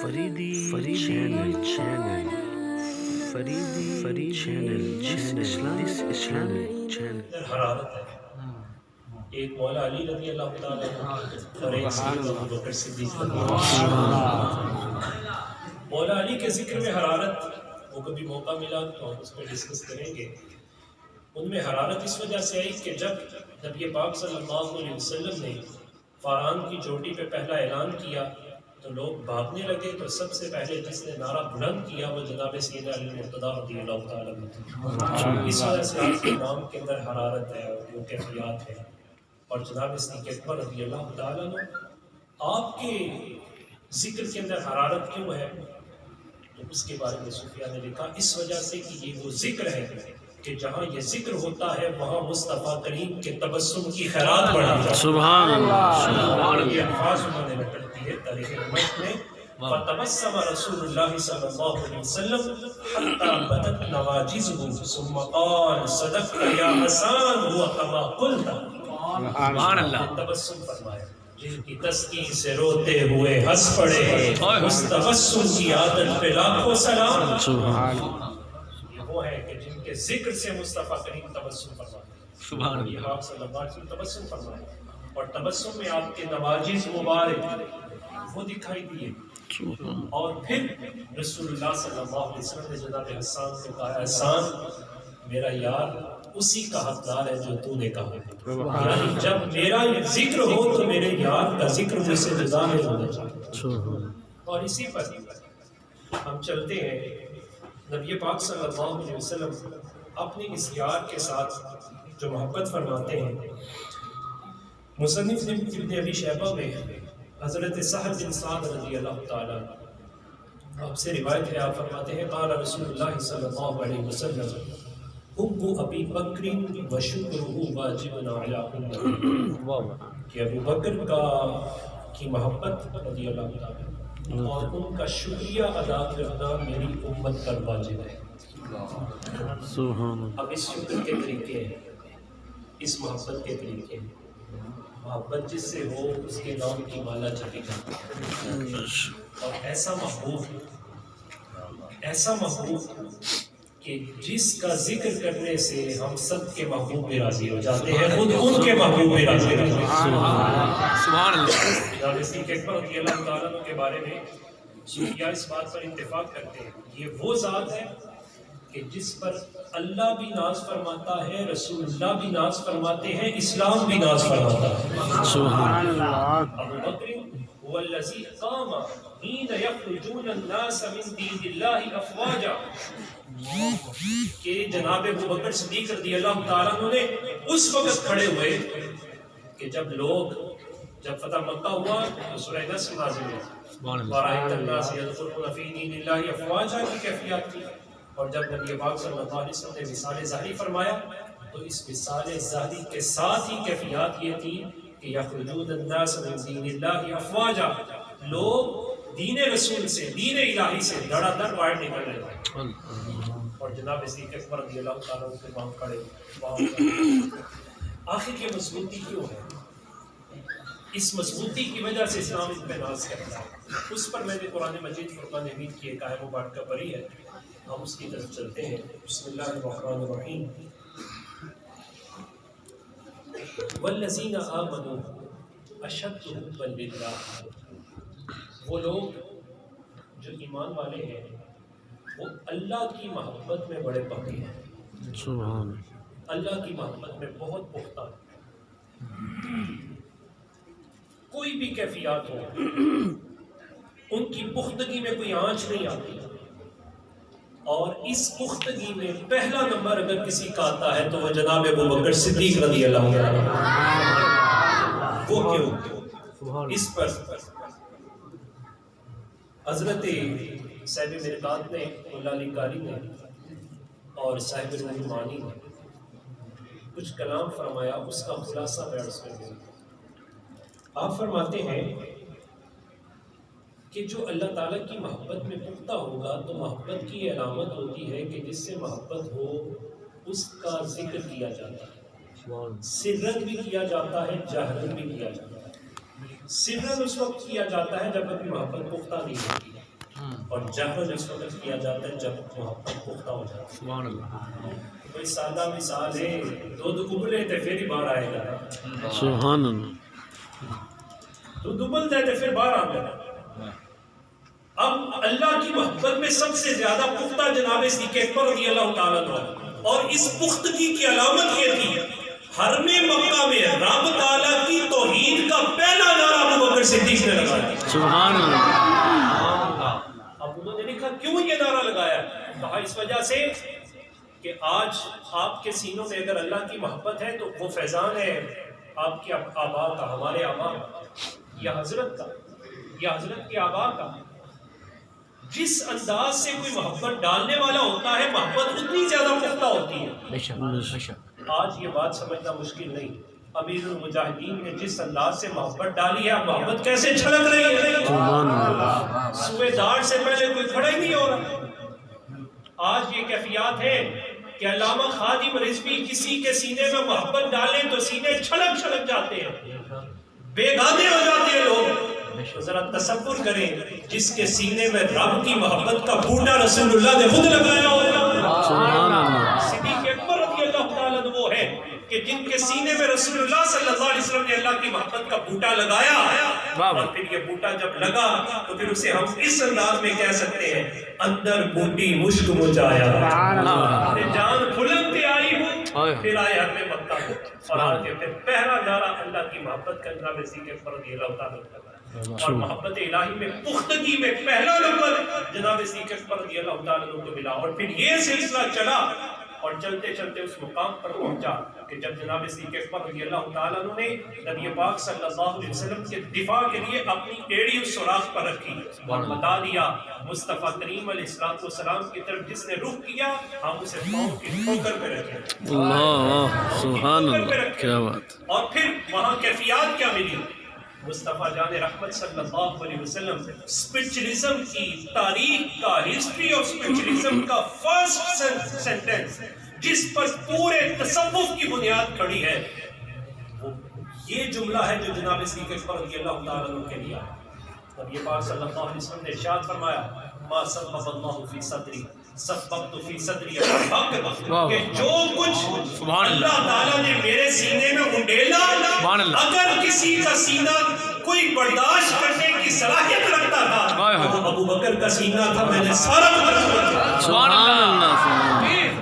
Faridi channel Faridi channel Islamic حرارت ہے۔ ایک مولا علی رضی اللہ تعالیٰ عنہ اور ایک سیدنا ابو بکر صدیق رضی اللہ تعالیٰ عنہ۔ مولا علی کے ذکر میں حرارت، وہ کبھی موقع ملا تو ہم اس پہ ڈسکس کریں گے۔ ان میں حرارت اس وجہ سے آئی کہ جب نبی پاک صلی اللہ علیہ وسلم نے فاران کی چوٹی پہ پہلا اعلان کیا تو لوگ بھاگنے لگے، تو سب سے پہلے جس نے نعرہ بلند کیا وہ جناب سیدنا علی مرتضیٰ رضی اللہ تعالیٰ عنہ۔ اس وجہ سے آپ کے نام کے اندر حرارت ہے اور وہ کیفیات ہے۔ اور جناب صدیق اکبر رضی اللہ تعالیٰ عنہ آپ کے ذکر کے اندر حرارت کیوں ہے؟ تو اس کے بارے میں صوفیاء نے لکھا اس وجہ سے کہ یہ وہ ذکر ہے کہ جہاں یہ ذکر ہوتا ہے وہاں مصطفیٰ کریم کے تبسم کی خیرات بڑھتی ہے۔ سبحان اللہ یہ الفاظ انہوں نے نقل کیے تاریخ امت میں۔ فتبسم رسول اللہ صلی اللہ علیہ وسلم حتی بدت نواجزہ ثم قال صدقت یا حسان هو کما قلت۔ سبحان اللہ تبسم فرمایا، جن کی تسکین سے روتے ہوئے ہنس پڑے، اس تبسم کی عادت پہ لاکھوں سلام۔ سبحان یہ وہ ہے کہ جن کے ذکر سے مصطفیٰ کریم تبسم فرماتے ہیں۔ سبحان یہ آپ صلی اللہ علیہ وسلم تبسم فرمائے، اور تبسم میں آپ کے نواجز مبارک وہ دکھائی دیے۔ اور پھر رسول اللہ صلی اللہ علیہ وسلم نے جناب حسان کو کہا، حسان میرا یار اسی کا حقدار ہے جو تو نے کہا، یعنی جب میرا ذکر ہو تو میرے یار کا ذکر مجھ سے جدا نہیں ہونا چاہیے۔ اور اسی پر ہم چلتے ہیں۔ نبی پاک صلی اللہ علیہ وسلم اپنے اس یار کے ساتھ جو محبت فرماتے ہیں، مصنف ابن ابی شیبہ میں حضرت سہل بن سعد رضی اللہ تعالیٰ آپ سے روایت ہے، آپ فرماتے ہیں قال رسول اللہ صلی اللہ علیہ وسلم حب ابی بکر و شکرہ واجب علی امتی، کہ ابو بکر کی محبت رضی اللہ تعالیٰ اور ان کا شکریہ ادا کرنا میری امت پر واجب ہے۔ سبحان اب اس شکر کے طریقے ہیں، اس محبت کے طریقے ہیں۔ محبت جس سے ہو اس کے نام کی مالا چلی جاتی ہے، اور ایسا محبوب کہ جس کا ذکر کرنے سے ہم سب کے محبوب بھی راضی ہو جاتے ہیں، خود ان کے محبوب بھی راضی ہو جاتے ہیں۔ سبحان اللہ جناب صدیق اکبر رضی اللہ تعالیٰ عنہ کے بارے میں صوفیاء اس بات پر اتفاق کرتے ہیں، یہ وہ ذات ہے کہ جس پر اللہ بھی ناز فرماتا ہے، رسول اللہ بھی ناز فرماتے ہیں، اسلام بھی ناز فرماتا ہے۔ سبحان اللہ ابو بکر هو الذی قام حین یخرجون الناس من دین اللہ افواجا، کہ جناب ابو بکر صدیق رضی اللہ تعالیٰ عنہ نے اس وقت کھڑے ہوئے کہ جب فتح مکہ ہوا تو سورہ نصر نازل ہوئی، وَرَأَيْتَ النَّاسَ يَدْخُلُونَ فِي دِینِ اللَّهِ أَفْوَاجًا کی کیفیت تھی۔ اور جب نبی پاک صلی اللہ علیہ وسلم نے وصال ظاہری فرمایا تو اس وصال ظاہری کے ساتھ ہی کیفیات یہ تھی کہ یخرجون الناس من دین اللہ افواجا، لوگ دین رسول سے، دین الہی سے دڑا دڑ باہر نکل رہے تھے، اور جناب صدیق اکبر رضی اللہ تعالیٰ عنہ کے وہاں کھڑے۔ آخر یہ مضبوطی کیوں ہے؟ اس مضبوطی کی وجہ سے اسلام اس پہ ناز کرتا ہے۔ اس پر میں نے قرآن مجید فرقان حمید کی ایک آیت مبارکہ پڑھی ہے، ہم اس کی طرف چلتے ہیں۔ بسم اللہ الرحمن الرحیم۔ والذین آمنوا اشد حبا للہ، وہ لوگ جو ایمان والے ہیں وہ اللہ کی محبت میں بڑے پکے ہیں، سبحان اللہ کی محبت میں بہت پختہ ہیں۔ کوئی بھی کیفیات ہو ان کی پختگی میں کوئی آنچ نہیں آتی، اور اس پختگی میں پہلا نمبر اگر کسی کا آتا ہے تو وہ جناب ابو بکر صدیق رضی اللہ عنہ۔ وہ کیوں؟ اس پر حضرت صاحب مرقات نے، اللہ علی قاری نے اور صاحب المعانی نے کچھ کلام فرمایا، اس کا خلاصہ میں عرض کر دوں۔ آپ فرماتے ہیں کہ جو اللہ تعالیٰ کی محبت میں پختہ ہوگا تو محبت کی علامت ہوتی ہے کہ جس سے محبت ہو اس کا ذکر کیا جاتا ہے، سرن بھی کیا جاتا ہے، جہرن بھی کیا جاتا ہے۔ سرن اس وقت کیا جاتا ہے جب اپنی محبت پختہ نہیں ہوتی، اور جہل اس وقت کیا جاتا ہے جب محبت پختہ ہو جاتی ہے. سبحان اللہ. کوئی سادہ مثال ہے، دودھ ابلے تو پھر ہی باہر آئے گا. سبحان اللہ. دودھ ابلتا ہے تو پھر باہر آتا ہے. اب اللہ کی محبت میں سب سے زیادہ پختہ جناب صدیق اکبر رضی اللہ تعالیٰ عنہ، اور اس پختگی کی علامت یہ تھی حرم مکہ میں رب تعالیٰ کی توحید کا پہلا نعرہ ابو بکر صدیق نے لگایا. سبحان اللہ. اب انہوں نے لکھا کیوں یہ نعرہ لگایا؟ کہا اس وجہ سے کہ آج آپ کے سینوں میں اگر اللہ کی محبت ہے تو وہ فیضان ہے آپ کے آبا کا، ہمارے آبا یا حضرت کا یا حضرت کے آبا کا. جس انداز سے کوئی محبت ڈالنے والا ہوتا ہے محبت اتنی زیادہ پختہ ہوتی ہے. بے شک. آج یہ بات سمجھنا مشکل نہیں. امیر المجاہدین نے جس انداز سے محبت ڈالی ہے، محبت کیسے چھلک رہی ہے. سبحان اللہ. سوئے دار سے پہلے کوئی کھڑا ہی نہیں ہو رہا. آج یہ کیفیات ہے کہ علامہ خادم رضوی کسی کے سینے میں محبت ڈالیں تو سینے چھلک چھلک جاتے ہیں، بیگانے ہو جاتے ہیں لوگ. تو ذرا تصور کریں جس کے سینے میں رب کی محبت کا بوٹا رسول اللہ نے خود لگایا ہوگا. سبحان اللہ. صدیق اکبر رضی اللہ تعالیٰ عنہ وہ ہے کہ جن کے سینے میں رسول اللہ صلی اللہ علیہ وسلم نے اللہ کی محبت کا بوٹا لگایا، اور پھر یہ بوٹا جب لگا تو پھر اسے ہم اس انداز میں کہہ سکتے ہیں اندر بوٹی مشک مچایا، جان پھلنتے آئی ہوں پھر آئے حرم مکہ کو، اور آ کے پھر پہلا نعرہ اللہ کی محبت کا جناب صدیق اکبر رضی اللہ تعالیٰ عنہ. اور محبت الہی میں پختگی میں پہلا نمبر جناب صدیق اکبر رضی اللہ تعالیٰ عنہ کو ملا. اور پھر یہ سلسلہ چلا اور چلتے چلتے اس مقام پر پہنچا کہ جب جناب صدیق اکبر رضی اللہ تعالیٰ عنہ نے نبی پاک صلی اللہ علیہ وسلم کے دفاع کے لیے اپنی ایڑی اس سوراخ پر رکھی اور بتا دیا مصطفیٰ کریم علیہ السلام کی طرف جس نے رخ کیا ہم اسے پاؤں کی ٹھوکر پہ رکھیں. اللہ. سبحان اللہ. کیا بات. اور پھر وہاں کیفیات کیا ملی؟ مصطفیٰ جان رحمت صلی اللہ علیہ وسلم اسپرچولیزم کی تاریخ کا، ہسٹری آف اسپرچولیزم کا فرسٹ سینٹنس جس پر پورے تصوف کی بنیاد کھڑی ہے، وہ یہ جملہ ہے جو جناب صدیق اکبر رضی اللہ تعالیٰ عنہ کے لیے اور یہ بات صلی اللہ علیہ وسلم نے ارشاد فرمایا ما سبب اللہ فی صدری سبقت فی صدری الحق، کہ جو کچھ اللہ تعالیٰ نے میرے سینے میں انڈیلا، اگر کسی کا سینہ کوئی برداشت کرنے کی صلاحیت رکھتا تھا تو ابو بکر کا سینہ تھا. میں نے سارا کچھ سبحان اللہ.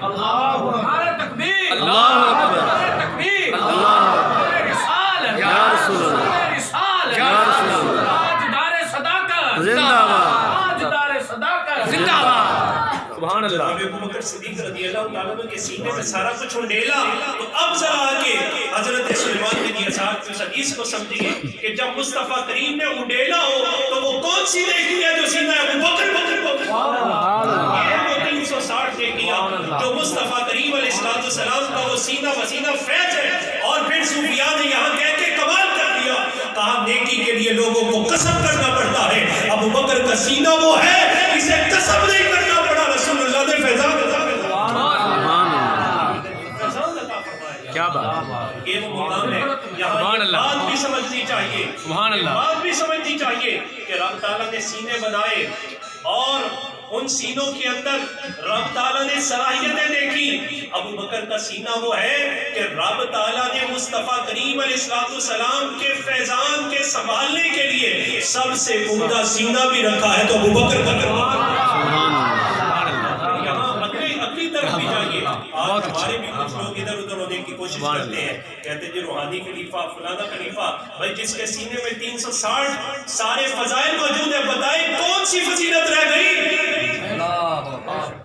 اللہ تکبیر، اللہ اکبر. تکبیر، اللہ. رسالت یا رسول اللہ. رسالت یا رسول اللہ. تاجدار صداقت زندہ باد. تاجدار صداقت زندہ باد. سبحان اللہ. ابو بکر صدیق رضی اللہ تعالیٰ عنہ کے سینے میں سارا کچھ انڈیلا. تو اب ذرا آگے حضرت سلیمان بن یسار کی اس حدیث کو سمجھیے کہ جب مصطفیٰ کریم نے انڈیلا ہو تو وہ کون سی دیکھی ہے جو سینہ ابو بکر یہ ہے وہ 360 دیکھیا جو مصطفیٰ کریم علیہ السلام کا وہ سینہ وسینہ فیض ہے. اور پھر صوفیاء نے یہاں کہہ کے کمال کر دیا، کہا نیکی کے لیے لوگوں کو قسم کرنا پڑتا ہے، ابو بکر کا سینہ وہ ہے اسے قسم نہیں کرنا پڑا، رسول اللہ نے فیضان عطا فرمایا. کیا بات. یہ وہ مقام ہے یہاں بات بھی سمجھنی چاہیے، بات بھی سمجھنی چاہیے کہ رب تعالیٰ نے سینے بنائے اور ان سینوں کے اندر رب تعالیٰ نے صلاحیتیں دیکھی. ابو بکر کا سینہ وہ ہے کہ رب تعالیٰ نے مصطفیٰ کریم علیہ السلام کے فیضان کے سنبھالنے کے لیے سب سے عمدہ سینہ بھی رکھا ہے تو ابو بکر کا اگلی طرف بھی جائیے. آج ہمارے بھی کچھ لوگ ادھر ادھر ہونے کی کوشش کرتے ہیں، کہتے ہیں جی روحانی خلیفہ فلانا خلیفہ. بھائی جس کے سینے میں 360 سارے فضائل موجود ہیں، بتائیں کون سی فضیلت رہ گئی،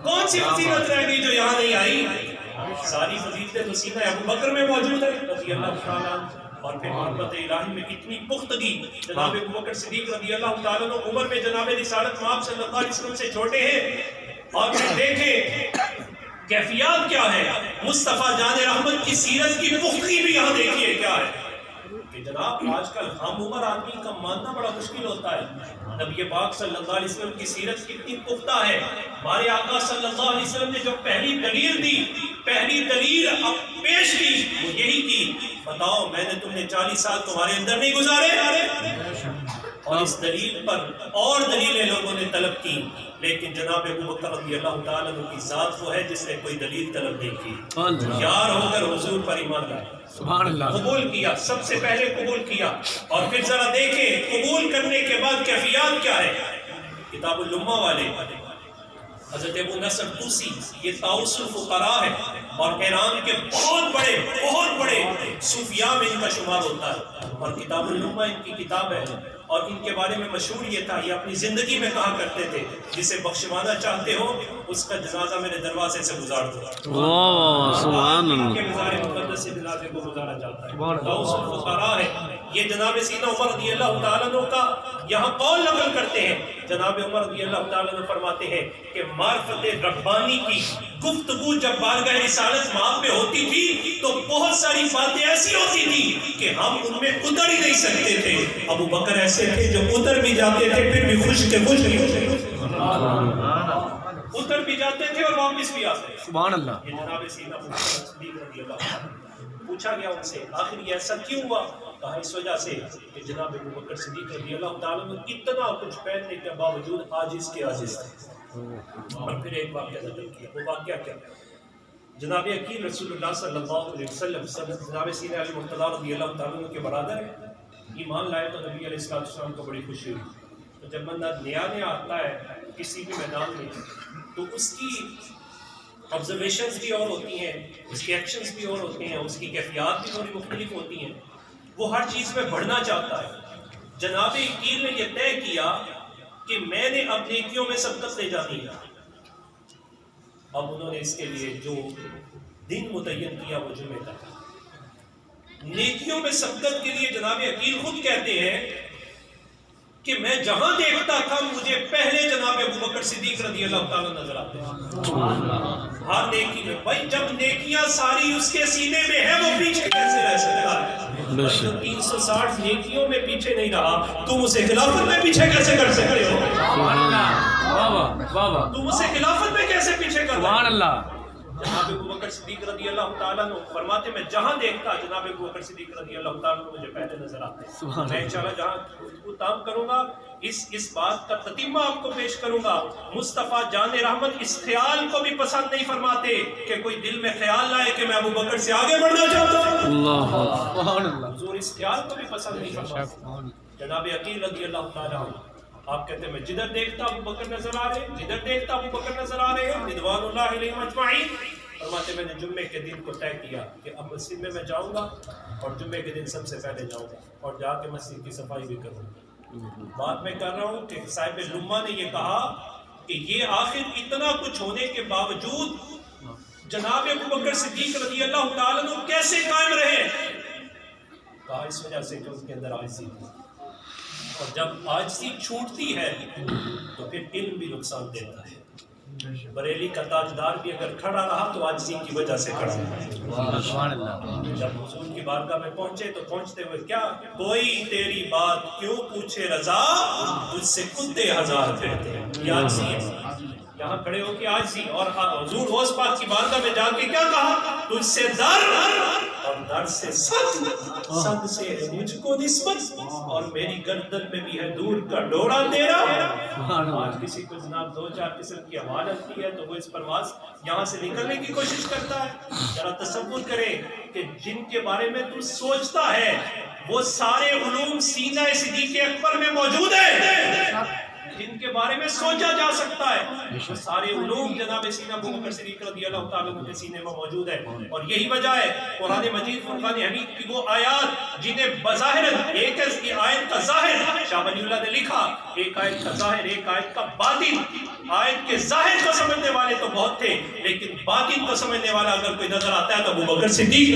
کون سی فضیلت رہ گئی جو یہاں نہیں آئی؟ ساری فضیلتیں تو سینہ ابو بکر میں موجود ہے رضی اللہ تعالیٰ. اور پھر محبت الہی میں اتنی پختگی، جناب ابو بکر صدیق رضی اللہ تعالیٰ عنہ عمر میں جناب رسالت مآب صلی اللہ علیہ وسلم سے چھوٹے ہیں. اور پھر دیکھیں کیفیات کیا ہے، مصطفیٰ جان رحمت کی سیرت کی پختگی بھی یہاں دیکھیے کیا ہے کہ جناب آج کل ہم عمر آدمی کا ماننا بڑا مشکل ہوتا ہے. نبی پاک صلی اللہ علیہ وسلم کی سیرت کتنی پختہ ہے. ہمارے آقا صلی اللہ علیہ وسلم نے جو پہلی دلیل دی، پہلی دلیل اب پیش کی وہ یہی کی، بتاؤ میں نے تم نے 40 سال تمہارے اندر نہیں گزارے؟ اور اس دلیل پر اور دلیلیں لوگوں نے طلب کی، لیکن جناب ابو بکر رضی اللہ تعالیٰ عنہ کی ذات وہ ہے جس نے کوئی دلیل طلب نہیں کی، یار ہو کر حضور پر ایمان لائے، سبحان اللہ، قبول کیا، سب سے پہلے قبول کیا، اور پھر ذرا دیکھیں قبول کرنے کے بعد کیفیات کیا ہے۔ کتاب الامہ والے حضرت ابو نصر طوسی، یہ طاؤس الفقراء ہے اور ایران کے بہت بڑے صوفیاء میں ان کا شمار ہوتا ہے، اور کتاب الامہ ان کی کتاب ہے، اور ان کے بارے میں مشہور یہ تھا، یہ اپنی زندگی میں کہا کرتے تھے جسے بخشوانا چاہتے ہو اس کا جنازہ میرے دروازے سے گزار دو۔ سبحان اللہ، کے مزار مقدس سے جنازے کو گزارا جاتا ہے۔ طاؤس الفقراء ہے، یہ جناب سیدنا عمر رضی اللہ تعالیٰ عنہ کا یہاں قول نقل کرتے ہیں۔ جناب عمر رضی اللہ تعالیٰ عنہ فرماتے ہیں کہ معرفت ربانی کی گفتگو جب بارگاہ رسالت ماں پہ ہوتی تھی تو بہت ساری باتیں ایسی ہوتی تھی کہ ہم ان میں اتر ہی نہیں سکتے تھے۔ ابو بکر ایسے تھے جو اتر بھی جاتے تھے پھر بھی خوش کے خوش نہیں ہوتے، اتر بھی جاتے تھے اور واپس بھی آتے تھے۔ سبحان اللہ۔ یہ جناب سیدنا ابو بکر صدیق رضی اللہ عنہ، پوچھا گیا ان سے آخر یہ ایسا کیوں ہوا؟ کہا اس وجہ سے کہ جناب ابو بکر صدیق رضی اللہ تعالیٰ عنہ اتنا کچھ پہننے کے باوجود عاجز کے عاجز تھے۔ اور پھر ایک واقعہ ذکر کیا، وہ واقعہ کیا؟ جناب عقیل رسول اللہ صلی اللہ علیہ وسلم جناب سیدنا علی مرتضیٰ رضی اللہ تعالیٰ عنہ کے برادر ہیں، ایمان لائے تو نبی علیہ السلام کو بڑی خوشی ہوئی۔ تو جب بندہ نیا آتا ہے کسی بھی میدان میں تو اس کی آبزرویشنز بھی اور ہوتی ہیں، اس کے ایکشنز بھی اور ہوتے ہیں، اس کی کیفیات بھی تھوڑی مختلف ہوتی ہیں، وہ ہر چیز میں بڑھنا چاہتا ہے۔ جناب عقیل نے یہ طے کیا کہ میں نے اب نیکیوں میں سبقت لے جانی ہے۔ اب انہوں نے اس کے لیے جو دن متعین کیا وہ جمعہ تھا۔ نیکیوں میں سبقت کے لیے جناب عقیل خود کہتے ہیں کہ میں جہاں دیکھتا تھا مجھے پہلے جناب ابو بکر صدیق رضی اللہ تعالیٰ نظر آتے ہیں ہر نیکی میں۔ بھائی جب نیکیاں ساری اس کے سینے میں ہیں وہ پیچھے کیسے رہ سکتا ہے؟ جو 360 نیکیوں میں پیچھے نہیں رہا تم اسے خلافت میں پیچھے کیسے کر سکتے ہو؟ تم اسے خلافت میں کیسے پیچھے کر سبحان اللہ۔ جناب ابو بکر صدیق رضی اللہ تعالیٰ عنہ فرماتے میں جہاں دیکھتا جناب ابو بکر صدیق رضی اللہ تعالیٰ عنہ مجھے پہلے نظر آتے ہیں۔ میں انشاءاللہ جہاں گفتگو تام کروں گا اس بات کا تتمہ آپ کو پیش کروں گا۔ مصطفیٰ جان رحمت اس خیال کو بھی پسند نہیں فرماتے کہ کوئی دل میں خیال لائے کہ میں ابو بکر سے آگے بڑھنا چاہتا ہوں۔ حضور اس خیال کو بھی پسند نہیں فرماتے۔ جناب عقیل رضی اللہ تعالیٰ عنہ آپ کہتے ہیں میں جدھر دیکھتا ابو بکر نظر آ رہے ہیں، جدھر دیکھتا ابو بکر نظر آ رہے ہیں رضوان اللہ علیہم اجمعین۔ فرماتے میں نے جمعے کے دن کو طے کیا کہ اب مسجد میں جاؤں گا اور جمعے کے دن سب سے پہلے جاؤں گا اور جا کے مسجد کی صفائی بھی کروں گا۔ بات میں کر رہا ہوں کہ صاحب لمہ نے یہ کہا کہ یہ آخر اتنا کچھ ہونے کے باوجود جناب ابو بکر صدیق رضی اللہ تعالیٰ عنہ کیسے قائم رہے؟ کہا اس وجہ سے کہ اس کے اندر عاجزی تھی، اور جب عاجزی چھوٹتی ہے تو پھر علم بھی نقصان دیتا ہے۔ بریلی کا تاجدار بھی اگر کھڑا رہا تو عاجزی کی وجہ سے کھڑا رہا۔ جب حضور کی بارگاہ میں پہنچے تو پہنچتے ہوئے کیا کوئی تیری بات کیوں پوچھے رضا، تجھ سے کتے ہزار پھرتے ہیں۔ یہ عاجزی ہے، یہاں کھڑے ہو کے عاجزی۔ اور حضور غوث پاک کی بارگاہ میں جا کے کیا کہا، تجھ سے در اور در سے صد، صد سے ہے مجھ کو نسبت اور میری گردن میں بھی ہے دور کا ڈورا تیرا۔ آج کسی کو جناب دو چار قسم کی آواز آتی ہے تو وہ اس پرواز یہاں سے نکلنے کی کوشش کرتا ہے۔ ذرا تصور کرے کہ جن کے بارے میں تو سوچتا ہے وہ سارے علوم سینہ صدیق اکبر میں موجود ہیں، جن کے بارے میں سوچا جا سکتا ہے وہ سارے علوم جناب سینہ ابو بکر صدیق رضی اللہ تعالیٰ عنہ کے سینے میں موجود ہے۔ اور یہی وجہ ہے قرآن مجید فرقان حمید کی وہ آیات جنہیں بظاہر ایک آیت کا ظاہر شاہ ولی اللہ نے لکھا، ایک آیت کا ظاہر ایک آیت کا باطن۔ آیت کے ظاہر کو سمجھنے والے تو بہت تھے لیکن باطن کو سمجھنے والا اگر کوئی نظر آتا ہے تو ابو بکر صدیق۔